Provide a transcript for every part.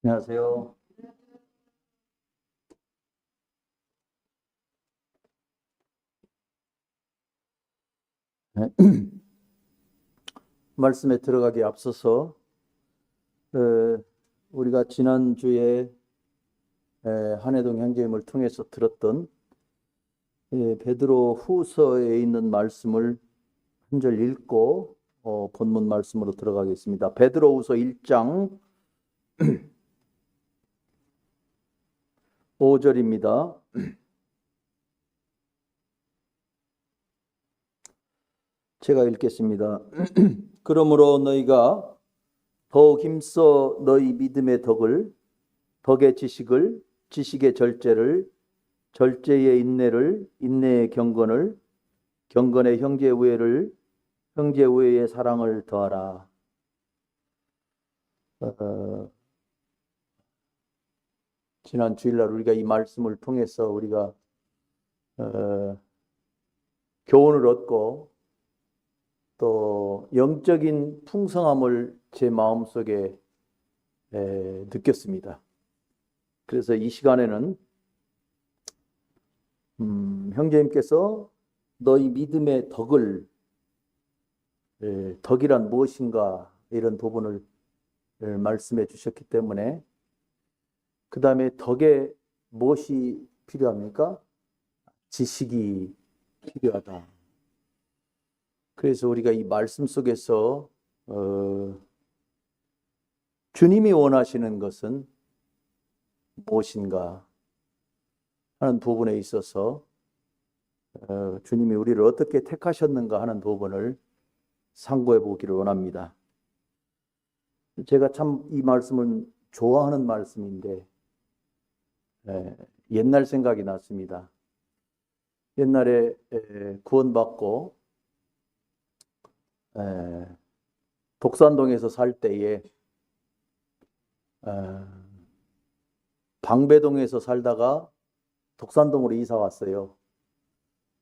안녕하세요. 네. 말씀에 들어가기 앞서서 우리가 지난주에 한해동 형제님을 통해서 들었던 베드로 후서에 있는 말씀을 한 절 읽고 본문 말씀으로 들어가겠습니다. 베드로 후서 1장 5절입니다. 제가 읽겠습니다. 그러므로 너희가 더욱 힘써 너희 믿음의 덕을, 덕의 지식을, 지식의 절제를, 절제의 인내를, 인내의 경건을, 경건의 형제 우애를, 형제 우애의 사랑을 더하라. 지난 주일날 우리가 이 말씀을 통해서 우리가 교훈을 얻고 또 영적인 풍성함을 제 마음속에 느꼈습니다. 그래서 이 시간에는 형제님께서 너희 믿음의 덕을, 덕이란 무엇인가 이런 부분을 말씀해 주셨기 때문에 그 다음에 덕에 무엇이 필요합니까? 지식이 필요하다. 그래서 우리가 이 말씀 속에서 주님이 원하시는 것은 무엇인가 하는 부분에 있어서 주님이 우리를 어떻게 택하셨는가 하는 부분을 상고해 보기를 원합니다. 제가 참 이 말씀은 좋아하는 말씀인데 옛날 생각이 났습니다. 옛날에 구원받고 독산동에서 살 때에 방배동에서 살다가 독산동으로 이사 왔어요.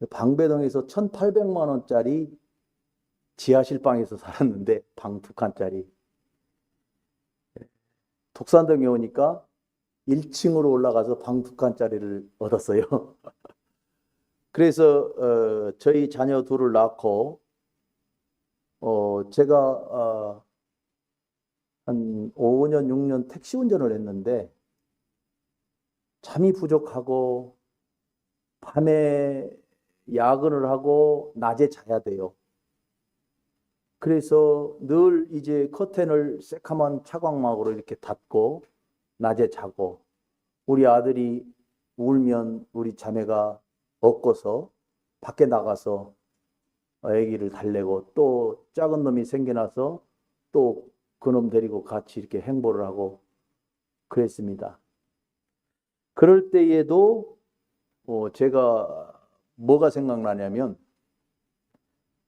방배동에서 1,800만 원짜리 지하실 방에서 살았는데 방 2칸짜리. 독산동에 오니까 1층으로 올라가서 방 2칸짜리를 얻었어요. 그래서 저희 자녀 둘을 낳고 제가 한 5년, 6년 택시 운전을 했는데 잠이 부족하고 밤에 야근을 하고 낮에 자야 돼요. 그래서 늘 이제 커튼을 새카만 차광막으로 이렇게 닫고 낮에 자고 우리 아들이 울면 우리 자매가 업고서 밖에 나가서 아기를 달래고 또 작은 놈이 생겨나서 또 그놈 데리고 같이 이렇게 행보를 하고 그랬습니다. 그럴 때에도 제가 뭐가 생각나냐면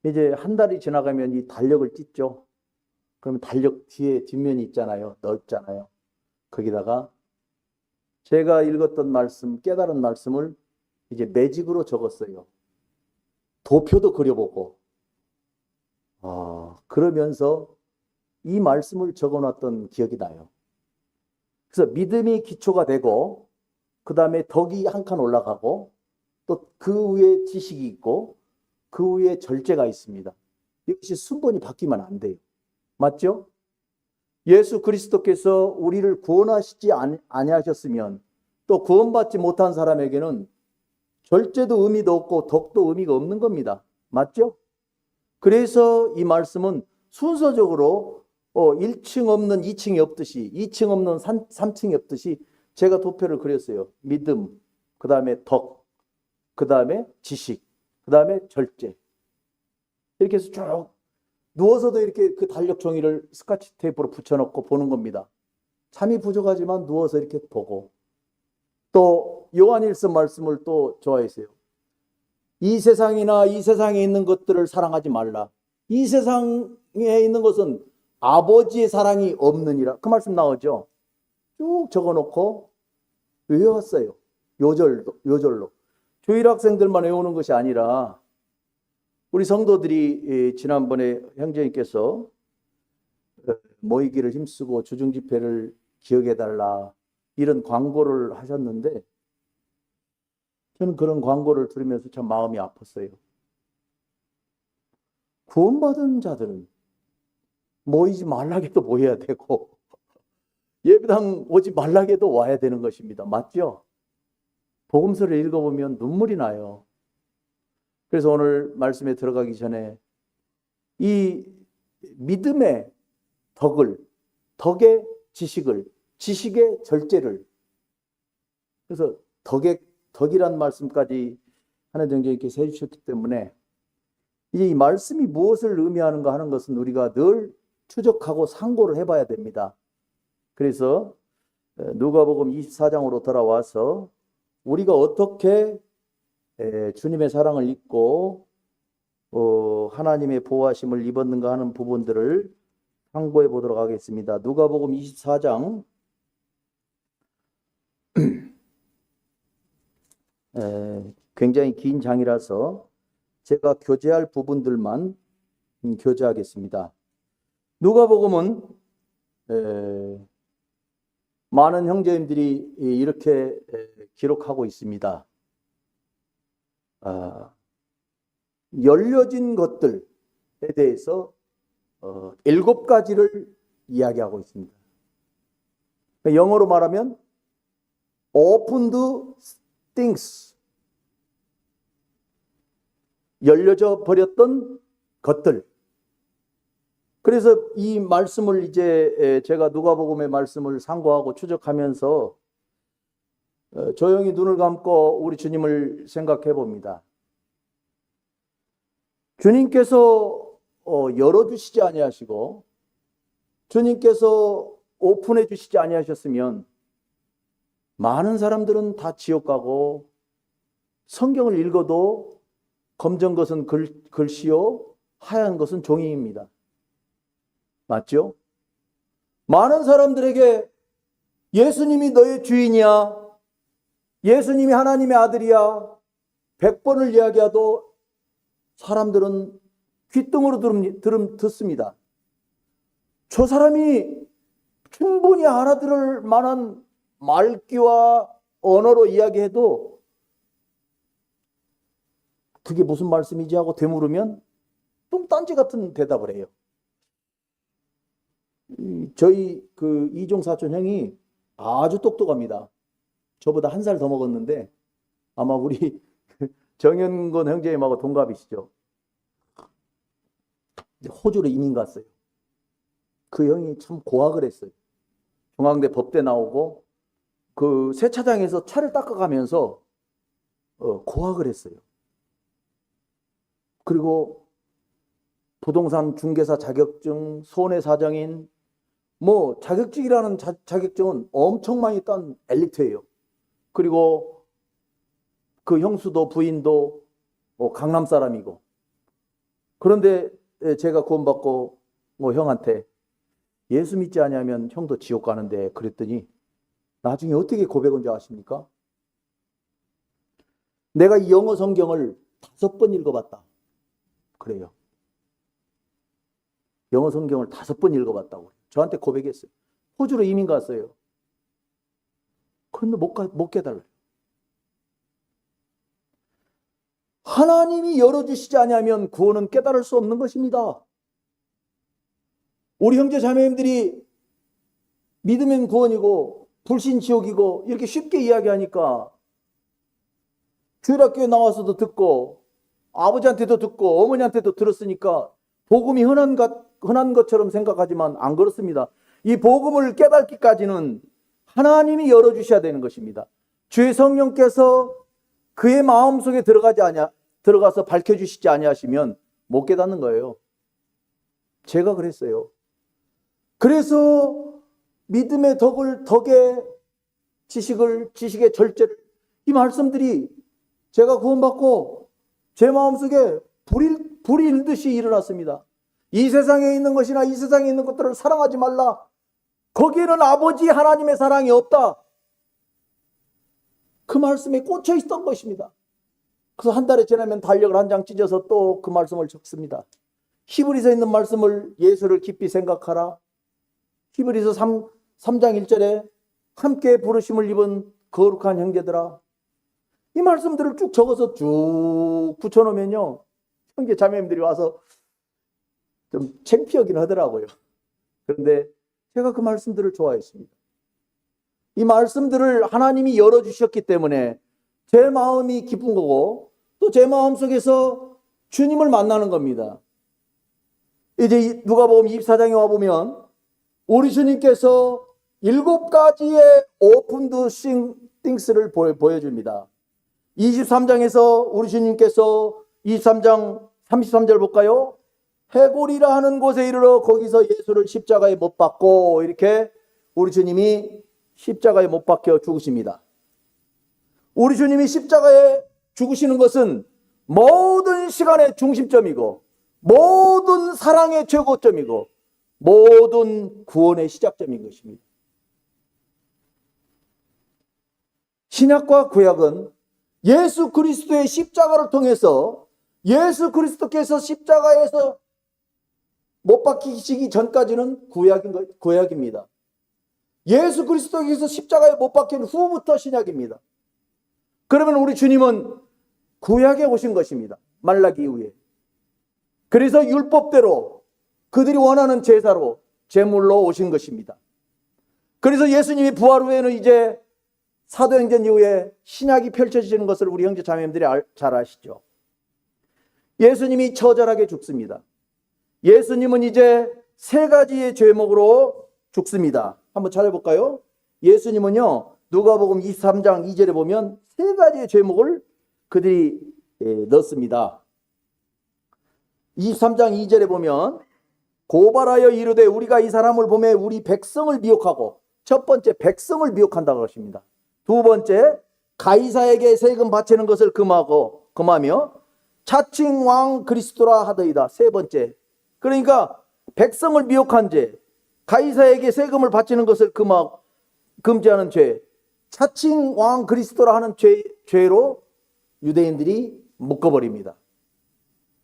이제 한 달이 지나가면 이 달력을 찢죠. 그러면 달력 뒤에 뒷면이 있잖아요. 넓잖아요. 거기다가 제가 읽었던 말씀, 깨달은 말씀을 이제 매직으로 적었어요. 도표도 그려보고 그러면서 이 말씀을 적어놨던 기억이 나요. 그래서 믿음이 기초가 되고 그 다음에 덕이 한 칸 올라가고 또 그 위에 지식이 있고 그 위에 절제가 있습니다. 이것이 순번이 바뀌면 안 돼요. 맞죠? 예수 그리스도께서 우리를 구원하시지 아니하셨으면 또 구원받지 못한 사람에게는 절제도 의미도 없고 덕도 의미가 없는 겁니다. 맞죠? 그래서 이 말씀은 순서적으로 1층 없는 2층이 없듯이 2층 없는 3층이 없듯이 제가 도표를 그렸어요. 믿음, 그 다음에 덕, 그 다음에 지식, 그 다음에 절제. 이렇게 해서 쭉 누워서도 이렇게 그 달력 종이를 스카치 테이프로 붙여놓고 보는 겁니다. 잠이 부족하지만 누워서 이렇게 보고 또 요한일서 말씀을 또 좋아했어요. 이 세상이나 이 세상에 있는 것들을 사랑하지 말라. 이 세상에 있는 것은 아버지의 사랑이 없느니라. 그 말씀 나오죠. 쭉 적어놓고 외웠어요. 요절로. 주일 학생들만 외우는 것이 아니라 우리 성도들이 지난번에 형제님께서 모이기를 힘쓰고 주중집회를 기억해달라 이런 광고를 하셨는데 저는 그런 광고를 들으면서 참 마음이 아팠어요. 구원받은 자들은 모이지 말라게도 모여야 되고 예배당 오지 말라게도 와야 되는 것입니다. 맞죠? 복음서를 읽어보면 눈물이 나요. 그래서 오늘 말씀에 들어가기 전에 이 믿음의 덕의 지식을, 지식의 절제를, 그래서 덕이란 말씀까지 하나님 정교님께서 해주셨기 때문에 이제 이 말씀이 무엇을 의미하는가 하는 것은 우리가 늘 추적하고 상고를 해봐야 됩니다. 그래서 누가복음 24장으로 돌아와서 우리가 어떻게 주님의 사랑을 입고 하나님의 보호하심을 입었는가 하는 부분들을 상고해 보도록 하겠습니다. 누가복음 24장 굉장히 긴 장이라서 제가 교제할 부분들만 교제하겠습니다. 누가복음은 많은 형제님들이 이렇게 기록하고 있습니다. 열려진 것들에 대해서 7가지를 이야기하고 있습니다. 영어로 말하면 opened things, 열려져 버렸던 것들. 그래서 이 말씀을 이제 제가 누가복음의 말씀을 상고하고 추적하면서 조용히 눈을 감고 우리 주님을 생각해 봅니다. 주님께서 열어주시지 아니하시고 주님께서 오픈해 주시지 아니하셨으면 많은 사람들은 다 지옥 가고 성경을 읽어도 검정 것은 글씨요 하얀 것은 종이입니다. 맞죠? 많은 사람들에게 예수님이 너의 주인이야, 예수님이 하나님의 아들이야 100번을 이야기해도 사람들은 귓등으로 듣습니다. 저 사람이 충분히 알아들을 만한 말귀와 언어로 이야기해도 그게 무슨 말씀이지 하고 되물으면 똥딴지 같은 대답을 해요. 저희 그 이종 사촌 형이 아주 똑똑합니다. 저보다 1살 더 먹었는데 아마 우리 정현건 형제님하고 동갑이시죠. 호주로 이민 갔어요. 그 형이 참 고학을 했어요. 중앙대 법대 나오고 그 세차장에서 차를 닦아가면서 고학을 했어요. 그리고 부동산 중개사 자격증, 손해사정인, 뭐 자격증이라는 자격증은 엄청 많이 딴 엘리트예요. 그리고 그 형수도 부인도 강남 사람이고. 그런데 제가 구원받고 형한테 예수 믿지 않으면 형도 지옥 가는데 그랬더니 나중에 어떻게 고백한 줄 아십니까? 내가 이 영어 성경을 5번 읽어봤다. 그래요. 영어 성경을 5번 읽어봤다고 저한테 고백했어요. 호주로 이민 갔어요. 그런데 못 깨달아요. 하나님이 열어주시지 않으면 구원은 깨달을 수 없는 것입니다. 우리 형제 자매님들이 믿으면 구원이고 불신 지옥이고 이렇게 쉽게 이야기하니까 주일학교에 나와서도 듣고 아버지한테도 듣고 어머니한테도 들었으니까 복음이 흔한 것처럼 생각하지만 안 그렇습니다. 이 복음을 깨닫기까지는 하나님이 열어주셔야 되는 것입니다. 주의 성령께서 그의 마음속에 들어가서 밝혀주시지 아니하시면 못 깨닫는 거예요. 제가 그랬어요. 그래서 믿음의 덕의 지식의 절제를, 이 말씀들이 제가 구원받고 제 마음속에 불이 일듯이 일어났습니다. 이 세상에 있는 것이나 이 세상에 있는 것들을 사랑하지 말라. 거기에는 아버지 하나님의 사랑이 없다. 그 말씀에 꽂혀 있던 것입니다. 그래서 한 달이 지나면 달력을 한 장 찢어서 또 그 말씀을 적습니다. 히브리서에 있는 말씀을 예수를 깊이 생각하라. 히브리서 3장 1절에 함께 부르심을 입은 거룩한 형제들아. 이 말씀들을 쭉 적어서 쭉 붙여놓으면요, 형제 자매님들이 와서 좀 창피하긴 하더라고요. 그런데 제가 그 말씀들을 좋아했습니다. 이 말씀들을 하나님이 열어주셨기 때문에 제 마음이 기쁜 거고, 또 제 마음속에서 주님을 만나는 겁니다. 이제 누가복음 24장에 와보면 우리 주님께서 7가지의 오픈드 띵스를 보여줍니다. 23장에서 우리 주님께서 23장 33절 볼까요? 해골이라 하는 곳에 이르러 거기서 예수를 십자가에 못 박고, 이렇게 우리 주님이 십자가에 못 박혀 죽으십니다. 우리 주님이 십자가에 죽으시는 것은 모든 시간의 중심점이고, 모든 사랑의 최고점이고, 모든 구원의 시작점인 것입니다. 신약과 구약은 예수 그리스도의 십자가를 통해서, 예수 그리스도께서 십자가에서 못 박히시기 전까지는 구약입니다. 예수 그리스도께서 십자가에 못 박힌 후부터 신약입니다. 그러면 우리 주님은 구약에 오신 것입니다. 말라기 이후에. 그래서 율법대로 그들이 원하는 제사로, 제물로 오신 것입니다. 그래서 예수님이 부활 후에는 이제 사도행전 이후에 신약이 펼쳐지는 것을 우리 형제 자매님들이 잘 아시죠. 예수님이 처절하게 죽습니다. 예수님은 이제 3가지의 죄목으로 죽습니다. 한번 찾아볼까요? 예수님은요, 누가복음 23장 2절에 보면 3가지의 죄목을 그들이 넣습니다. 23장 2절에 보면 고발하여 이르되 우리가 이 사람을 보매 우리 백성을 미혹하고, 첫 번째 백성을 미혹한다고 하십니다. 두 번째 가이사에게 세금 바치는 것을 금하며 차칭 왕 그리스도라 하더이다. 세 번째, 그러니까 백성을 미혹한 죄, 가이사에게 세금을 바치는 것을 금지하는 죄, 차칭 왕 그리스도라 하는 죄로 유대인들이 묶어버립니다.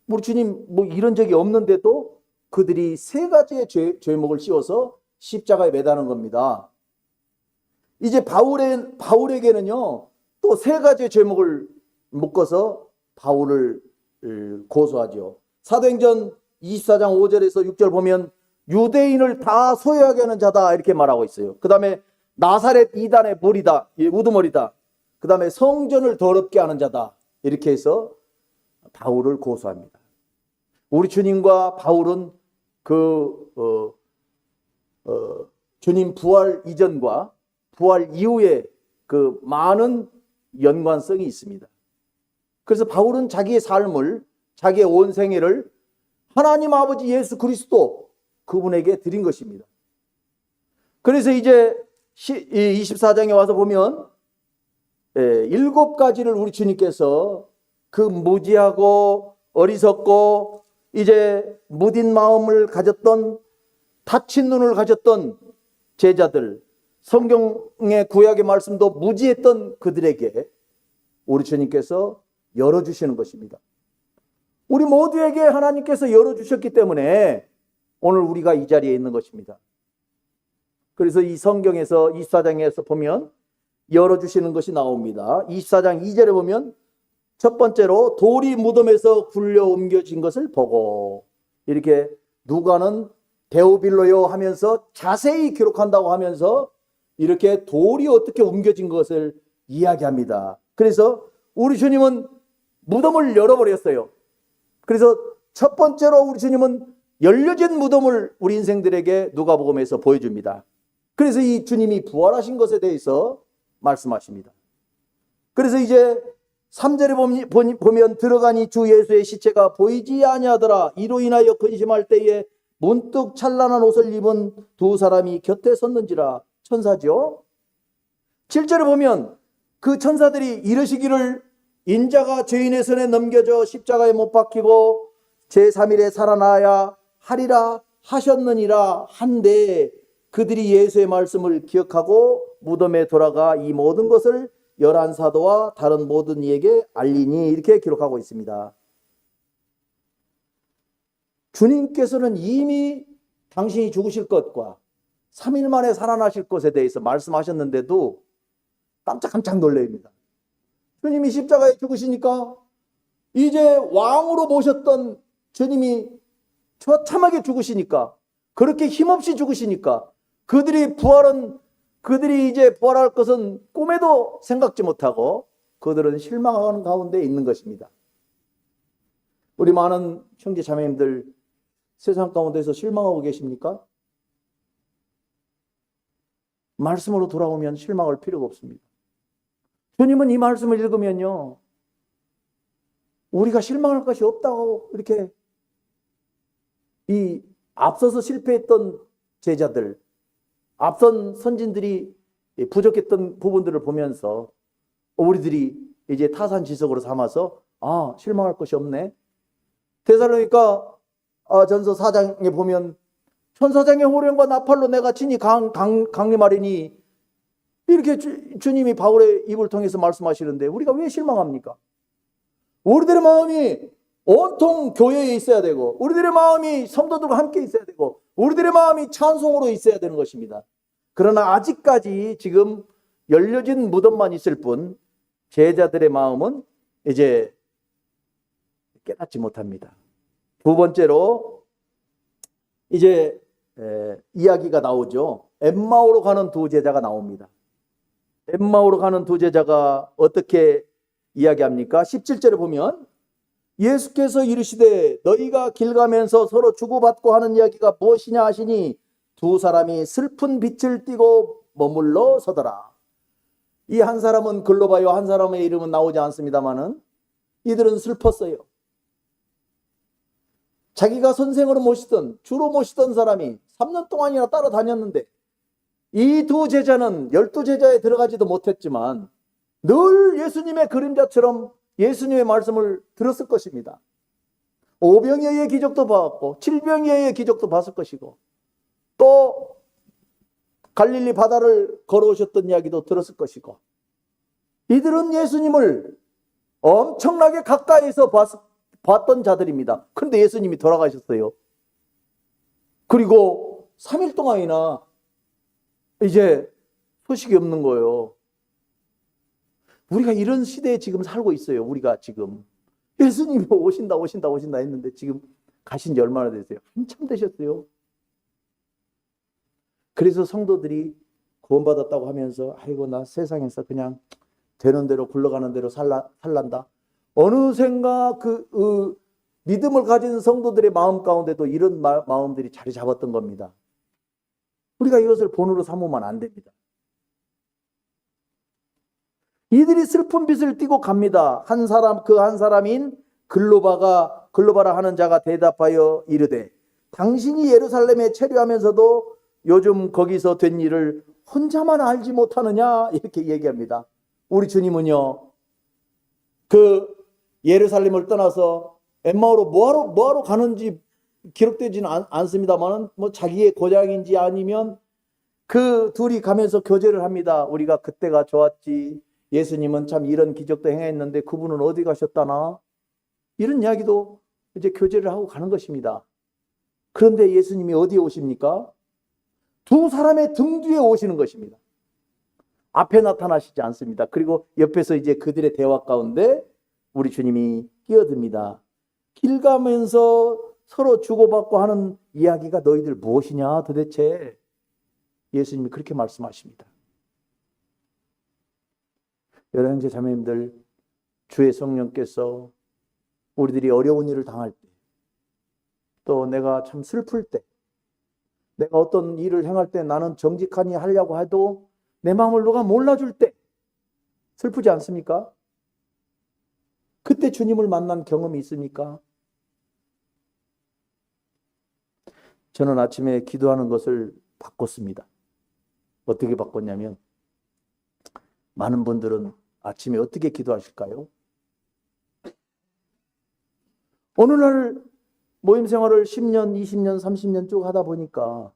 우리 주님 뭐 이런 적이 없는데도 그들이 3가지의 죄목을 씌워서 십자가에 매다는 겁니다. 이제 바울에게는요, 또 3가지의 죄목을 묶어서 바울을 고소하죠. 사도행전 24장 5절에서 6절 보면 유대인을 다 소유하게 하는 자다, 이렇게 말하고 있어요. 그 다음에 나사렛 이단의 머리다, 우두머리다. 그 다음에 성전을 더럽게 하는 자다, 이렇게 해서 바울을 고소합니다. 우리 주님과 바울은 주님 부활 이전과 부활 이후에 그 많은 연관성이 있습니다. 그래서 바울은 자기의 삶을, 자기의 온 생애를 하나님 아버지 예수 그리스도 그분에게 드린 것입니다. 그래서 이제 24장에 와서 보면 7가지를 우리 주님께서 그 무지하고 어리석고 이제 무딘 마음을 가졌던, 닫힌 눈을 가졌던 제자들, 성경의 구약의 말씀도 무지했던 그들에게 우리 주님께서 열어주시는 것입니다. 우리 모두에게 하나님께서 열어주셨기 때문에 오늘 우리가 이 자리에 있는 것입니다. 그래서 이 성경에서 24장에서 보면 열어주시는 것이 나옵니다. 24장 2절에 보면 첫 번째로 돌이 무덤에서 굴려 옮겨진 것을 보고, 이렇게 누가는 데오빌로요 하면서 자세히 기록한다고 하면서 이렇게 돌이 어떻게 옮겨진 것을 이야기합니다. 그래서 우리 주님은 무덤을 열어버렸어요. 그래서 첫 번째로 우리 주님은 열려진 무덤을 우리 인생들에게 누가복음에서 보여줍니다. 그래서 이 주님이 부활하신 것에 대해서 말씀하십니다. 그래서 이제 3절에 보면 들어가니 주 예수의 시체가 보이지 아니하더라. 이로 인하여 근심할 때에 문득 찬란한 옷을 입은 2 사람이 곁에 섰는지라. 천사죠. 7절에 보면 그 천사들이 이르시기를 인자가 죄인의 손에 넘겨져 십자가에 못 박히고 제3일에 살아나야 하리라 하셨느니라 한데, 그들이 예수의 말씀을 기억하고 무덤에 돌아가 이 모든 것을 11사도와 다른 모든 이에게 알리니, 이렇게 기록하고 있습니다. 주님께서는 이미 당신이 죽으실 것과 3일 만에 살아나실 것에 대해서 말씀하셨는데도 깜짝깜짝 놀랍니다. 주님이 십자가에 죽으시니까 이제 왕으로 모셨던 주님이 처참하게 죽으시니까, 그렇게 힘없이 죽으시니까 그들이 이제 부활할 것은 꿈에도 생각지 못하고 그들은 실망하는 가운데 있는 것입니다. 우리 많은 형제 자매님들 세상 가운데서 실망하고 계십니까? 말씀으로 돌아오면 실망할 필요가 없습니다. 주님은 이 말씀을 읽으면요, 우리가 실망할 것이 없다고 이렇게 이 앞서서 실패했던 제자들, 앞선 선진들이 부족했던 부분들을 보면서 우리들이 이제 타산지석으로 삼아서 실망할 것이 없네. 데살로니가 전서 4장에 보면 천사장의 호령과 나팔로 내가 친히 강림하리니 이렇게 주님이 바울의 입을 통해서 말씀하시는데 우리가 왜 실망합니까? 우리들의 마음이 온통 교회에 있어야 되고 우리들의 마음이 성도들과 함께 있어야 되고 우리들의 마음이 찬송으로 있어야 되는 것입니다. 그러나 아직까지 지금 열려진 무덤만 있을 뿐 제자들의 마음은 이제 깨닫지 못합니다. 두 번째로 이제 이야기가 나오죠. 엠마오로 가는 두 제자가 나옵니다. 엠마오로 가는 두 제자가 어떻게 이야기합니까? 17절에 보면 예수께서 이르시되 너희가 길 가면서 서로 주고받고 하는 이야기가 무엇이냐 하시니 두 사람이 슬픈 빛을 띠고 머물러 서더라. 이 한 사람은 글로바요, 한 사람의 이름은 나오지 않습니다만은 이들은 슬펐어요. 자기가 선생으로 모시던, 주로 모시던 사람이 3년 동안이나 따라다녔는데 이 두 제자는 12제자에 들어가지도 못했지만 늘 예수님의 그림자처럼 예수님의 말씀을 들었을 것입니다. 오병이어의 기적도 봤고 7병이어의 기적도 봤을 것이고 또 갈릴리 바다를 걸어오셨던 이야기도 들었을 것이고 이들은 예수님을 엄청나게 가까이서 봤던 자들입니다. 그런데 예수님이 돌아가셨어요. 그리고 3일 동안이나 이제 소식이 없는 거예요. 우리가 이런 시대에 지금 살고 있어요. 우리가 지금 예수님이 오신다 했는데 지금 가신 지 얼마나 되세요? 한참 되셨어요. 그래서 성도들이 구원받았다고 하면서 아이고 나 세상에서 그냥 되는 대로 굴러가는 대로 살란다. 어느샌가 그 믿음을 가진 성도들의 마음 가운데도 이런 마음들이 자리 잡았던 겁니다. 우리가 이것을 본으로 삼으면 안 됩니다. 이들이 슬픈 빛을 띠고 갑니다. 한 사람인 글로바라 하는 자가 대답하여 이르되 당신이 예루살렘에 체류하면서도 요즘 거기서 된 일을 혼자만 알지 못하느냐 이렇게 얘기합니다. 우리 주님은요 그 예루살렘을 떠나서 엠마오로 뭐하러 가는지 기록되지는 않습니다만 뭐 자기의 고향인지 아니면 그 둘이 가면서 교제를 합니다. 우리가 그때가 좋았지. 예수님은 참 이런 기적도 행했는데 그분은 어디 가셨다나? 이런 이야기도 이제 교제를 하고 가는 것입니다. 그런데 예수님이 어디에 오십니까? 두 사람의 등 뒤에 오시는 것입니다. 앞에 나타나시지 않습니다. 그리고 옆에서 이제 그들의 대화 가운데 우리 주님이 끼어듭니다. 길 가면서 서로 주고받고 하는 이야기가 너희들 무엇이냐 도대체? 예수님이 그렇게 말씀하십니다. 여러분 형제 자매님들, 주의 성령께서 우리들이 어려운 일을 당할 때, 또 내가 참 슬플 때, 내가 어떤 일을 행할 때 나는 정직하니 하려고 해도 내 마음을 누가 몰라줄 때 슬프지 않습니까? 그때 주님을 만난 경험이 있습니까? 저는 아침에 기도하는 것을 바꿨습니다. 어떻게 바꿨냐면 많은 분들은 아침에 어떻게 기도하실까요? 어느 날 모임 생활을 10년, 20년, 30년 쭉 하다 보니까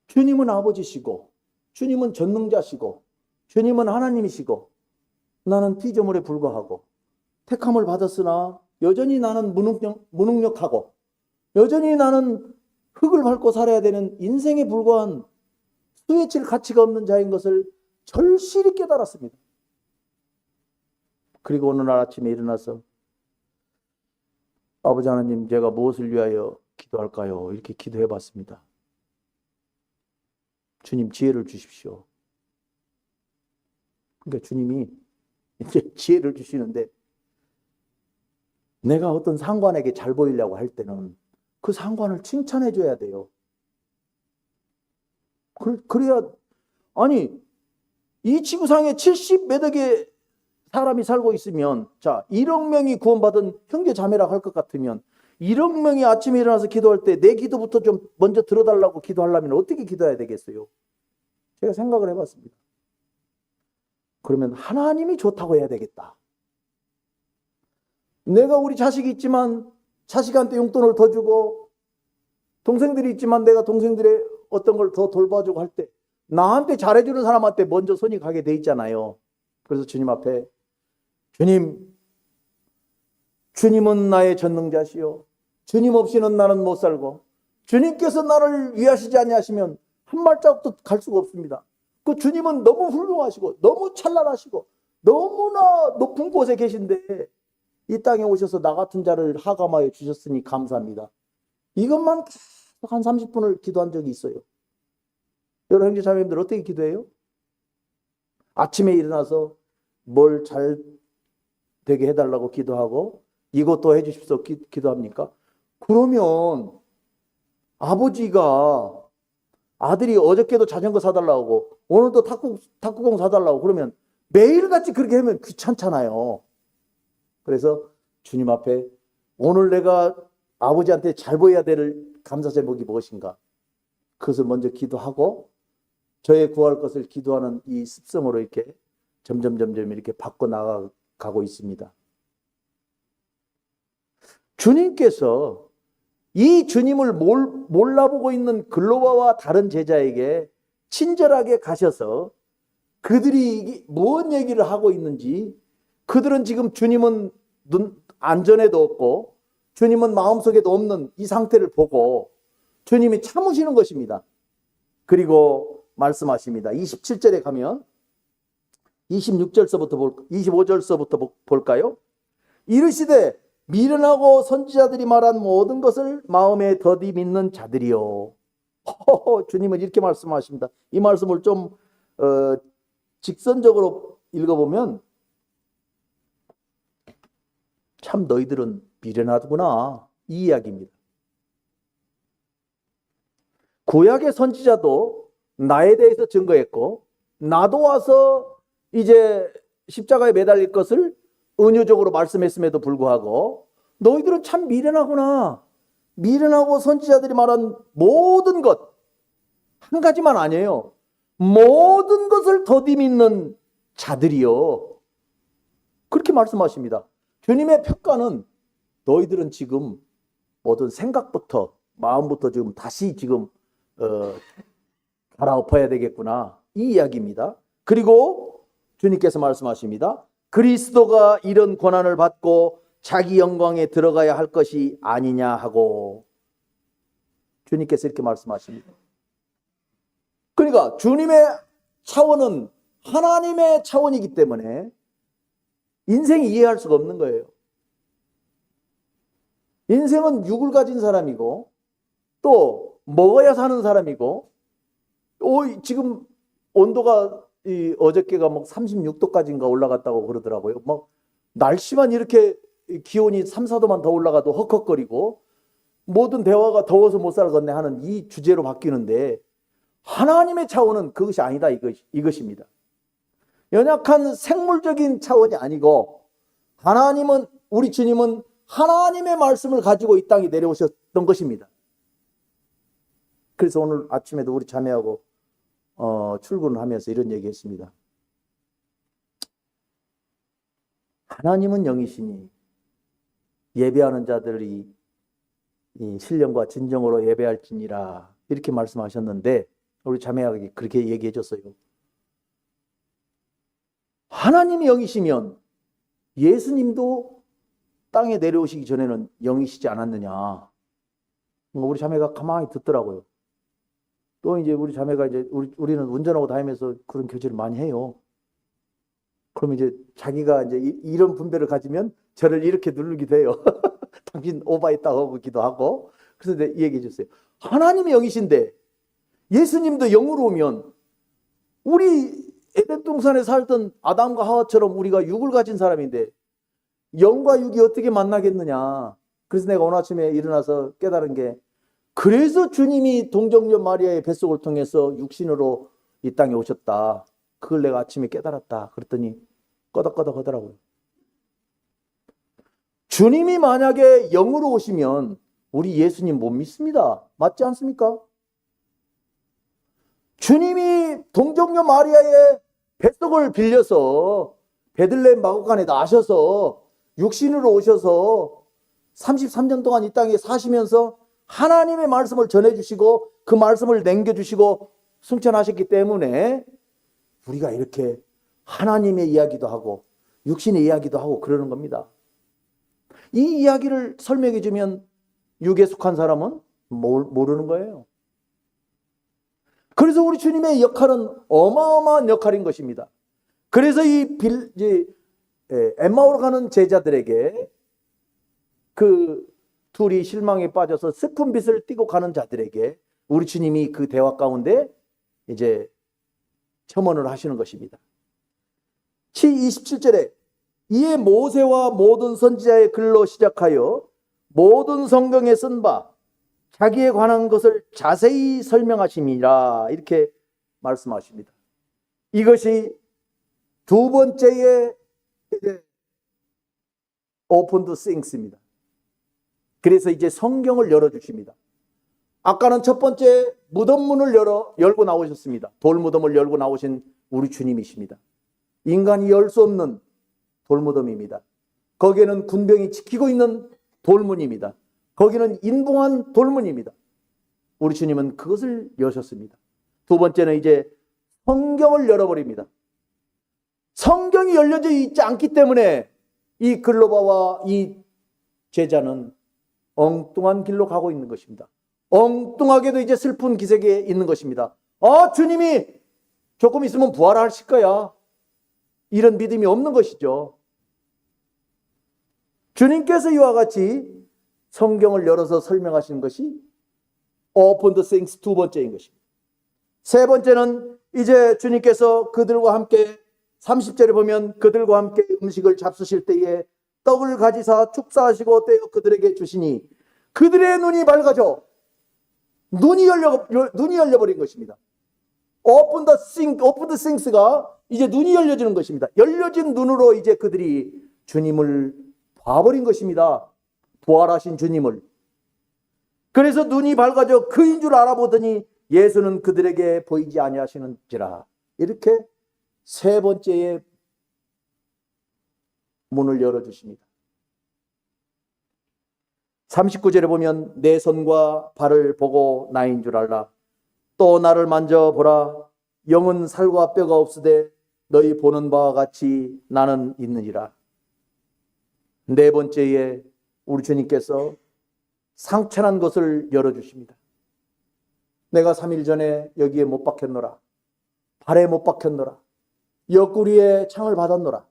주님은 아버지시고 주님은 전능자시고 주님은 하나님이시고 나는 피조물에 불과하고 택함을 받았으나 여전히 나는 무능력하고 여전히 나는 흙을 밟고 살아야 되는 인생에 불과한 수에 칠 가치가 없는 자인 것을 절실히 깨달았습니다. 그리고 어느 날 아침에 일어나서 아버지 하나님, 제가 무엇을 위하여 기도할까요? 이렇게 기도해 봤습니다. 주님, 지혜를 주십시오. 그러니까 주님이 이제 지혜를 주시는데, 내가 어떤 상관에게 잘 보이려고 할 때는 그 상관을 칭찬해 줘야 돼요. 그래야, 아니, 이 지구상에 70몇 억의 사람이 살고 있으면, 자, 1억 명이 구원받은 형제 자매라 할 것 같으면 1억 명이 아침에 일어나서 기도할 때 내 기도부터 좀 먼저 들어달라고 기도하려면 어떻게 기도해야 되겠어요? 제가 생각을 해봤습니다. 그러면 하나님이 좋다고 해야 되겠다. 내가 우리 자식이 있지만 자식한테 용돈을 더 주고, 동생들이 있지만 내가 동생들의 어떤 걸 더 돌봐주고 할 때 나한테 잘해주는 사람한테 먼저 손이 가게 돼 있잖아요. 그래서 주님 앞에, 주님은 나의 전능자시요, 주님 없이는 나는 못 살고, 주님께서 나를 위하시지 아니하시면 한 발자국도 갈 수가 없습니다. 그 주님은 너무 훌륭하시고 너무 찬란하시고 너무나 높은 곳에 계신데 이 땅에 오셔서 나 같은 자를 하감하여 주셨으니 감사합니다. 이것만 한 30분을 기도한 적이 있어요. 여러분 형제 자매님들 어떻게 기도해요? 아침에 일어나서 뭘 잘 되게 해달라고 기도하고 이것도 해주십시오 기도합니까? 그러면 아버지가 아들이 어저께도 자전거 사달라고 오늘도 탁구공 사달라고 그러면 매일같이 그렇게 하면 귀찮잖아요. 그래서 주님 앞에 오늘 내가 아버지한테 잘 보여야 될 감사 제목이 무엇인가? 그것을 먼저 기도하고 저의 구할 것을 기도하는 이 습성으로 이렇게 점점 이렇게 바꿔 나가고 있습니다. 주님께서 이 주님을 몰라보고 있는 글로바와 다른 제자에게 친절하게 가셔서 그들이 뭔 얘기를 하고 있는지, 그들은 지금 주님은 안전에도 없고 주님은 마음속에도 없는 이 상태를 보고 주님이 참으시는 것입니다. 그리고 말씀하십니다. 27절에 가면 25절서부터 볼까요? 이르시되 미련하고 선지자들이 말한 모든 것을 마음에 더디 믿는 자들이요. 주님은 이렇게 말씀하십니다. 이 말씀을 좀 직선적으로 읽어보면 참 너희들은 미련하구나, 이 이야기입니다. 구약의 선지자도 나에 대해서 증거했고 나도 와서 이제 십자가에 매달릴 것을 은유적으로 말씀했음에도 불구하고 너희들은 참 미련하구나, 미련하고 선지자들이 말한 모든 것, 한 가지만 아니에요. 모든 것을 더디 믿는 자들이요. 그렇게 말씀하십니다. 주님의 평가는 너희들은 지금 모든 생각부터 마음부터 지금 다시 지금 갈아엎어야 되겠구나, 이 이야기입니다. 그리고 주님께서 말씀하십니다. 그리스도가 이런 고난을 받고 자기 영광에 들어가야 할 것이 아니냐 하고, 주님께서 이렇게 말씀하십니다. 그러니까 주님의 차원은 하나님의 차원이기 때문에 인생이 이해할 수가 없는 거예요. 인생은 육을 가진 사람이고 또 먹어야 사는 사람이고, 지금 온도가 어저께가 막 36도까지인가 올라갔다고 그러더라고요. 막 날씨만 이렇게 기온이 3, 4도만 더 올라가도 헉헉거리고 모든 대화가 더워서 못 살겠네 하는 이 주제로 바뀌는데, 하나님의 차원은 그것이 아니다, 이것입니다. 연약한 생물적인 차원이 아니고, 하나님은, 우리 주님은 하나님의 말씀을 가지고 이 땅에 내려오셨던 것입니다. 그래서 오늘 아침에도 우리 자매하고 출근을 하면서 이런 얘기 했습니다. 하나님은 영이시니 예배하는 자들이 이 신령과 진정으로 예배할지니라, 이렇게 말씀하셨는데 우리 자매하고 그렇게 얘기해 줬어요. 하나님이 영이시면 예수님도 땅에 내려오시기 전에는 영이시지 않았느냐. 우리 자매가 가만히 듣더라고요. 또 이제 우리 자매가 이제 우리는 운전하고 다니면서 그런 교제를 많이 해요. 그러면 이제 자기가 이제 이런 분별을 가지면 저를 이렇게 누르기도 해요. 당신 오바했다고 하기도 하고. 그래서 내가 얘기해 줬어요. 하나님이 영이신데 예수님도 영으로 오면 우리 에덴 동산에 살던 아담과 하와처럼 우리가 육을 가진 사람인데 영과 육이 어떻게 만나겠느냐. 그래서 내가 오늘 아침에 일어나서 깨달은 게, 그래서 주님이 동정녀 마리아의 뱃속을 통해서 육신으로 이 땅에 오셨다. 그걸 내가 아침에 깨달았다. 그랬더니 꺼덕꺼덕 하더라고요. 주님이 만약에 영으로 오시면 우리 예수님 못 믿습니다. 맞지 않습니까? 주님이 동정녀 마리아의 뱃속을 빌려서 베들레헴 마구간에 나셔서 육신으로 오셔서 33년 동안 이 땅에 사시면서 하나님의 말씀을 전해주시고 그 말씀을 남겨주시고 승천하셨기 때문에 우리가 이렇게 하나님의 이야기도 하고 육신의 이야기도 하고 그러는 겁니다. 이 이야기를 설명해 주면 육에 속한 사람은 모르는 거예요. 그래서 우리 주님의 역할은 어마어마한 역할인 것입니다. 그래서 엠마오로 가는 제자들에게, 그 둘이 실망에 빠져서 슬픈 빛을 띠고 가는 자들에게 우리 주님이 그 대화 가운데 이제 첨언을 하시는 것입니다. 27절에 이에 모세와 모든 선지자의 글로 시작하여 모든 성경에 쓴 바 자기에 관한 것을 자세히 설명하심이라, 이렇게 말씀하십니다. 이것이 두 번째의 이제 Open the Things입니다. 그래서 이제 성경을 열어주십니다. 아까는 첫 번째 무덤문을 열고 나오셨습니다. 돌무덤을 열고 나오신 우리 주님이십니다. 인간이 열 수 없는 돌무덤입니다. 거기에는 군병이 지키고 있는 돌문입니다. 거기는 인봉한 돌문입니다. 우리 주님은 그것을 여셨습니다. 두 번째는 이제 성경을 열어버립니다. 성경이 열려져 있지 않기 때문에 이 글로바와 이 제자는 엉뚱한 길로 가고 있는 것입니다. 엉뚱하게도 이제 슬픈 기색에 있는 것입니다. 주님이 조금 있으면 부활하실 거야. 이런 믿음이 없는 것이죠. 주님께서 이와 같이 성경을 열어서 설명하시는 것이 Open the Things 두 번째인 것입니다. 세 번째는 이제 주님께서 그들과 함께 30절에 보면 그들과 함께 음식을 잡수실 때에 떡을 가지사 축사하시고 떼어 그들에게 주시니 그들의 눈이 밝아져 눈이 열려버린 것입니다. Open the Things가 이제 눈이 열려지는 것입니다. 열려진 눈으로 이제 그들이 주님을 봐버린 것입니다. 부활하신 주님을. 그래서 눈이 밝아져 그인 줄 알아보더니 예수는 그들에게 보이지 아니하시는지라. 이렇게 세 번째의 문을 열어주십니다. 39절에 보면 내 손과 발을 보고 나인 줄 알라. 또 나를 만져보라. 영은 살과 뼈가 없으되 너희 보는 바와 같이 나는 있느니라. 네 번째에 우리 주님께서 상처난 것을 열어주십니다. 내가 3일 전에 여기에 못 박혔노라. 발에 못 박혔노라. 옆구리에 창을 받았노라.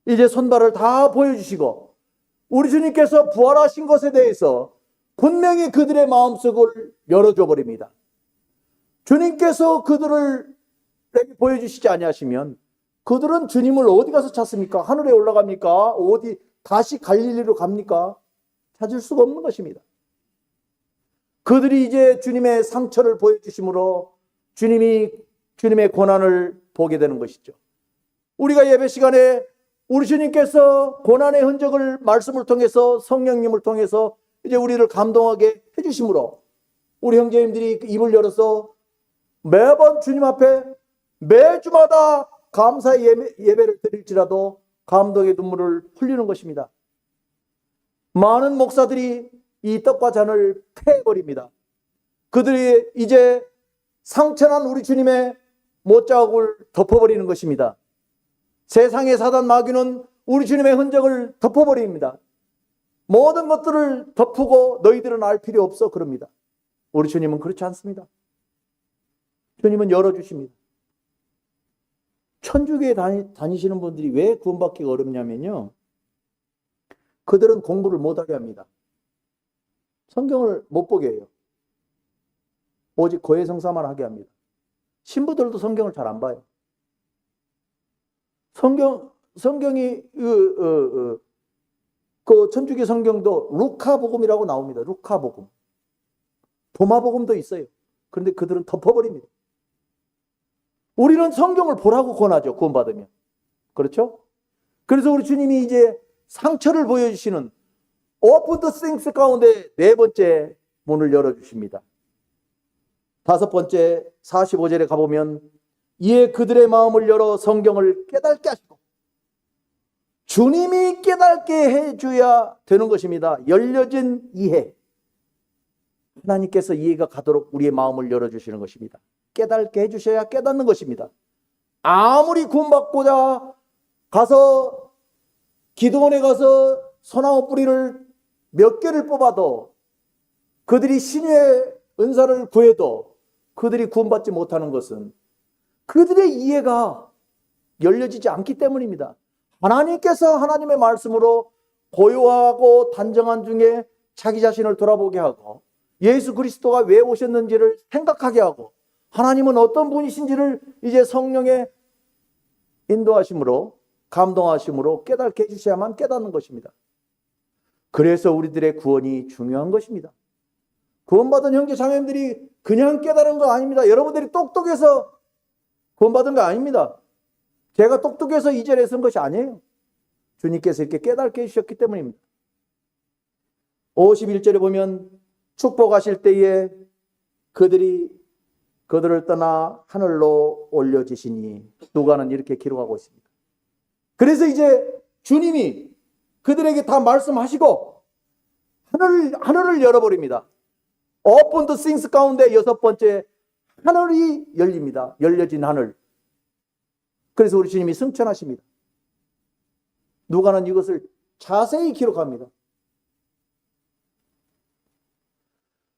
이제 손발을 다 보여주시고 우리 주님께서 부활하신 것에 대해서 분명히 그들의 마음속을 열어줘 버립니다. 주님께서 그들을 보여주시지 아니하시면 그들은 주님을 어디 가서 찾습니까? 하늘에 올라갑니까? 어디 다시 갈릴리로 갑니까? 찾을 수가 없는 것입니다. 그들이 이제 주님의 상처를 보여주심으로 주님의 고난을 보게 되는 것이죠. 우리가 예배 시간에 우리 주님께서 고난의 흔적을 말씀을 통해서 성령님을 통해서 이제 우리를 감동하게 해주심으로 우리 형제님들이 입을 열어서 매번 주님 앞에 매주마다 감사의 예배를 드릴지라도 감동의 눈물을 흘리는 것입니다. 많은 목사들이 이 떡과 잔을 패버립니다. 그들이 이제 상처난 우리 주님의 못자국을 덮어버리는 것입니다. 세상의 사단 마귀는 우리 주님의 흔적을 덮어버립니다. 모든 것들을 덮고 너희들은 알 필요 없어 그럽니다. 우리 주님은 그렇지 않습니다. 주님은 열어주십니다. 천주교에 다니시는 분들이 왜 구원받기가 어렵냐면요, 그들은 공부를 못하게 합니다. 성경을 못 보게 해요. 오직 고해성사만 하게 합니다. 신부들도 성경을 잘 안 봐요. 성경이 그 천주교 성경도 루카복음이라고 나옵니다. 루카복음. 도마복음도 있어요. 그런데 그들은 덮어버립니다. 우리는 성경을 보라고 권하죠. 구원받으면. 그렇죠? 그래서 우리 주님이 이제 상처를 보여주시는 오픈 더 싱스 가운데 네 번째 문을 열어주십니다. 다섯 번째 45절에 가보면 이에 그들의 마음을 열어 성경을 깨닫게 하시고, 주님이 깨닫게 해줘야 되는 것입니다. 열려진 이해. 하나님께서 이해가 가도록 우리의 마음을 열어주시는 것입니다. 깨닫게 해주셔야 깨닫는 것입니다. 아무리 구원받고자 가서 기도원에 가서 소나무 뿌리를 몇 개를 뽑아도, 그들이 신유의 은사를 구해도 그들이 구원받지 못하는 것은 그들의 이해가 열려지지 않기 때문입니다. 하나님께서 하나님의 말씀으로 고요하고 단정한 중에 자기 자신을 돌아보게 하고, 예수 그리스도가 왜 오셨는지를 생각하게 하고, 하나님은 어떤 분이신지를 이제 성령의 인도하심으로, 감동하심으로 깨닫게 해주셔야만 깨닫는 것입니다. 그래서 우리들의 구원이 중요한 것입니다. 구원받은 형제 자매님들이 그냥 깨달은 거 아닙니다. 여러분들이 똑똑해서 구원받은 거 아닙니다. 제가 똑똑해서 이 자리에 선 것이 아니에요. 주님께서 이렇게 깨닫게 해주셨기 때문입니다. 51절에 보면 축복하실 때에 그들을 떠나 하늘로 올려지시니, 누가는 이렇게 기록하고 있습니다. 그래서 이제 주님이 그들에게 다 말씀하시고 하늘을 열어버립니다. 오픈 더 싱스 가운데 여섯 번째 하늘이 열립니다. 열려진 하늘. 그래서 우리 주님이 승천하십니다. 누가는 이것을 자세히 기록합니다.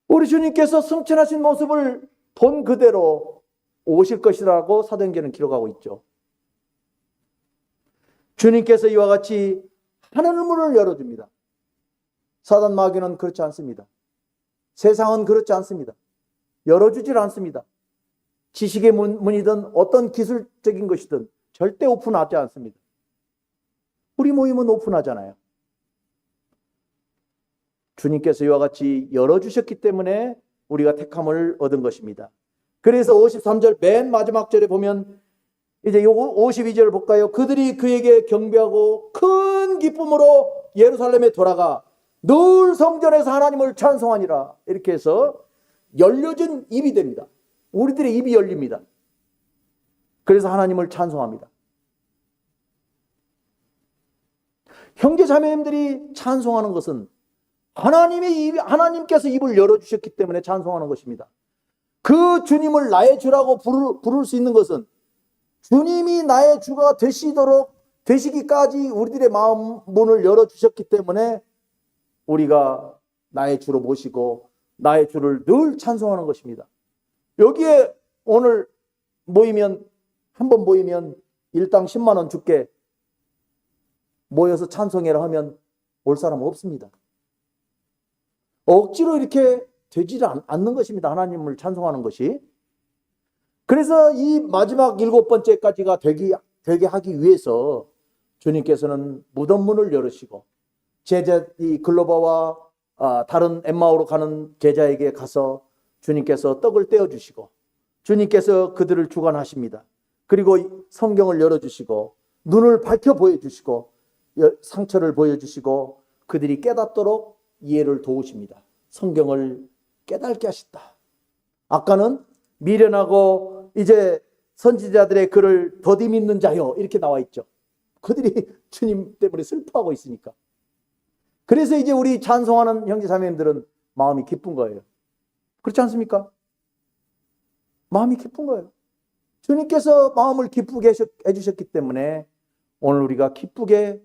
우리 주님께서 승천하신 모습을 본 그대로 오실 것이라고 사도행전은 기록하고 있죠. 주님께서 이와 같이 하늘문을 열어줍니다. 사단 마귀는 그렇지 않습니다. 세상은 그렇지 않습니다. 열어주질 않습니다. 지식의 문이든 어떤 기술적인 것이든 절대 오픈하지 않습니다. 우리 모임은 오픈하잖아요. 주님께서 이와 같이 열어주셨기 때문에 우리가 택함을 얻은 것입니다. 그래서 53절 맨 마지막 절에 보면 이제 52절을 볼까요? 그들이 그에게 경배하고 큰 기쁨으로 예루살렘에 돌아가 늘 성전에서 하나님을 찬송하니라. 이렇게 해서 열려진 입이 됩니다. 우리들의 입이 열립니다. 그래서 하나님을 찬송합니다. 형제 자매님들이 찬송하는 것은 하나님께서 입을 열어주셨기 때문에 찬송하는 것입니다. 그 주님을 나의 주라고 부를 수 있는 것은 주님이 나의 주가 되시기까지 우리들의 마음 문을 열어주셨기 때문에 우리가 나의 주로 모시고 나의 주를 늘 찬송하는 것입니다. 여기에 오늘 한번 모이면 일당 10만 원 줄게, 모여서 찬송해라 하면 올 사람 없습니다. 억지로 이렇게 되지 않는 것입니다. 하나님을 찬송하는 것이. 그래서 이 마지막 7번째까지가 되게 하기 위해서 주님께서는 무덤문을 열으시고 이 글로바와 다른 엠마오로 가는 제자에게 가서 주님께서 떡을 떼어주시고 주님께서 그들을 주관하십니다. 그리고 성경을 열어주시고 눈을 밝혀 보여주시고 상처를 보여주시고 그들이 깨닫도록 이해를 도우십니다. 성경을 깨닫게 하셨다. 아까는 미련하고 이제 선지자들의 글을 더디 믿는 자요 이렇게 나와 있죠. 그들이 주님 때문에 슬퍼하고 있으니까. 그래서 이제 우리 찬송하는 형제 자매님들은 마음이 기쁜 거예요. 그렇지 않습니까? 마음이 기쁜 거예요. 주님께서 마음을 기쁘게 해주셨기 때문에 오늘 우리가 기쁘게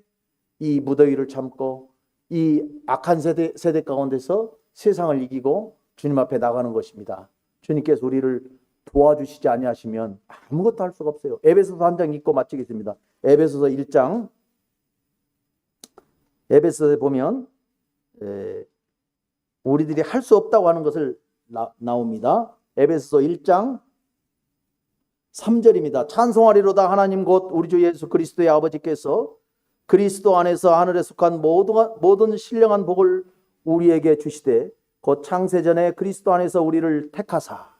이 무더위를 참고 이 악한 세대 가운데서 세상을 이기고 주님 앞에 나가는 것입니다. 주님께서 우리를 도와주시지 아니하시면 아무것도 할 수가 없어요. 에베소서 한 장 읽고 마치겠습니다. 에베소서 1장. 에베소서에 보면 우리들이 할 수 없다고 하는 것을 나옵니다. 에베소서 1장 3절입니다. 찬송하리로다 하나님 곧 우리 주 예수 그리스도의 아버지께서 그리스도 안에서 하늘에 속한 모든 신령한 복을 우리에게 주시되 곧 창세전에 그리스도 안에서 우리를 택하사,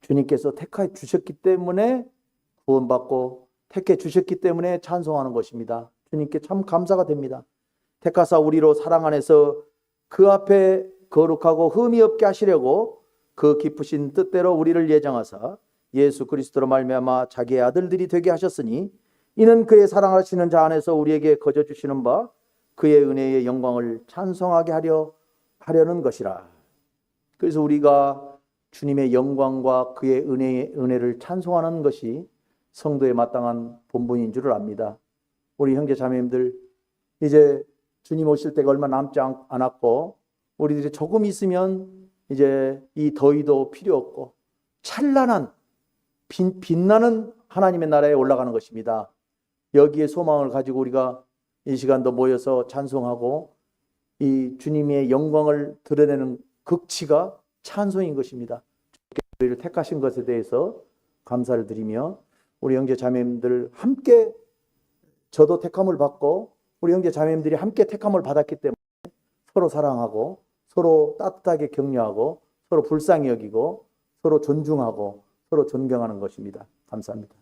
주님께서 택해 주셨기 때문에 구원받고 택해 주셨기 때문에 찬송하는 것입니다. 주님께 참 감사가 됩니다. 택하사 우리로 사랑 안에서 그 앞에 거룩하고 흠이 없게 하시려고 그 기쁘신 뜻대로 우리를 예정하사 예수 그리스도로 말미암아 자기의 아들들이 되게 하셨으니 이는 그의 사랑하시는 자 안에서 우리에게 거저 주시는 바 그의 은혜의 영광을 찬송하게 하려는 것이라. 그래서 우리가 주님의 영광과 그의 은혜를 찬송하는 것이 성도의 마땅한 본분인 줄을 압니다. 우리 형제 자매님들, 이제 주님 오실 때가 얼마 남지 않았고 우리들이 조금 있으면 이제 이 더위도 필요 없고 찬란한 빛나는 하나님의 나라에 올라가는 것입니다. 여기에 소망을 가지고 우리가 이 시간도 모여서 찬송하고 이 주님의 영광을 드러내는 극치가 찬송인 것입니다. 우리를 택하신 것에 대해서 감사를 드리며 우리 형제 자매님들 함께, 저도 택함을 받고 우리 형제 자매님들이 함께 택함을 받았기 때문에 서로 사랑하고 서로 따뜻하게 격려하고 서로 불쌍히 여기고 서로 존중하고 서로 존경하는 것입니다. 감사합니다.